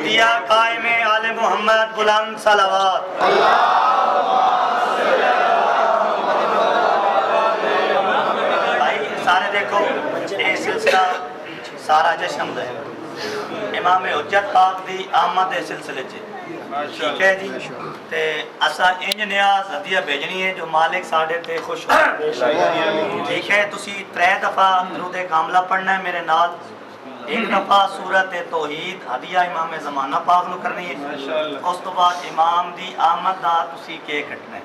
हदिया कायम आले मोहम्मद बुलंद सलावत। भाई सारे देखो ये सिलसिला सारा जश्न है इमाम हुज्जत पाक दी आमद दे सिलसिले च, ठीक है जी। ते असा इंज नियाज हदिया भेजनी है जो मालिक साडे ते खुश हो, ठीक है। तुसी 3 दफा दरूद कामला पढ़ना है मेरे नाल। एक दफा सूरत तौहीद हदिया इमाम ज़माना पाक नूं करनी है, उस तो बाद इमाम दी आमद दा तुसी केक कटना है,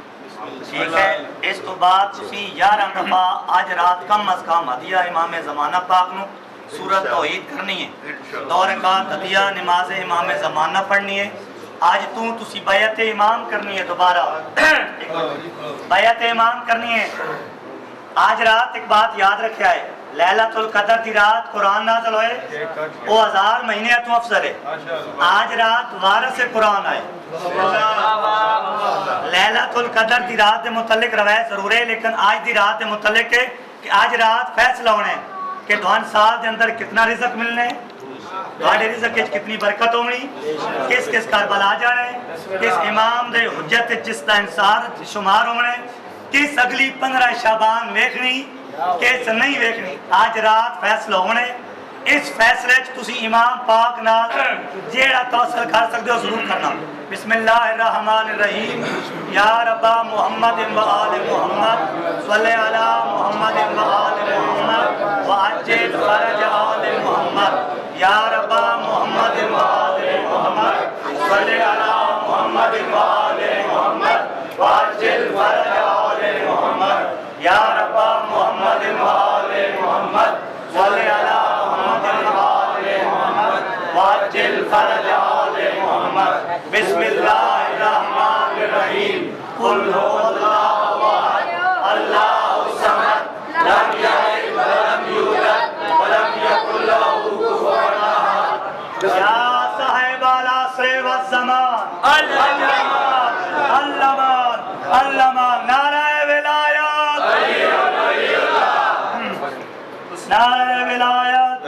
ठीक है। इस तो बाद तुसी 11 दफा अज रात कम अज कम हदिया इमाम ज़माना पाक नूं सूरत तौहीद करनी है। 2 रकात हदिया नमाज इमाम ज़माना पढ़नी है। आज तुसी बैयत इमाम करनी है, दोबारा बैयत इमाम करनी है। आज रात एक बात याद रखिया है, लैलतुल कदर दी रात कुरान नाज़िल होए वो 1000 महीने तो अफजल है। आज रात वारिस कुरान आए, लैलतुल कदर दी रात के मुतल्लिक रवायत जरूर है, लेकिन आज दी रात के मुतल्लिक है कि आज रात फैसला होना है कि तुहान साल के अंदर कितना रिज़्क मिलना है, तुम्हारे रिज़्क में कितनी बरकत होनी, किस किस करबला जाना है, किस इमाम दे हुज्जत जिसका इंसार शुमार होना है, किस अगली 15 शाबान वेखनी, किस नहीं वेखनी। आज रात फैसला होना है। इस फैसले तुसी इमाम पाक नाल जेड़ा तवसल कर सकते हो जरूर करना। बिस्मिल्लाहिर्रहमानिर्रहीम। या रब्बा मुहम्मद व आले मुहम्मद सल्ले अला मुहम्मद व आले मुहम्मद व अज्जिल फरज आले मुहम्मद। या रब्बा मुहम्मद व आले मुहम्मद सल्ले अला मुहम्मद व आले मुहम्मद व अज्जिल फरज आले मुहम्मद। या रब्बा मुहम्मद व आले मुहम्मद सल्ले अला वाजिल फरज आले मुहम्मद। बिस्मिल्लाहिर्रहमानिर्रहीम। कुल हुवल्लाहु अहद अल्लाहु समद लम यलिद व लम यूलद व लम यकुल लहू कुफुवन अहद। या साहिबाल असर व ज़मान अल्लमान अल्लमान अल्लमान। नाराए विलायत, नाराए विलायत।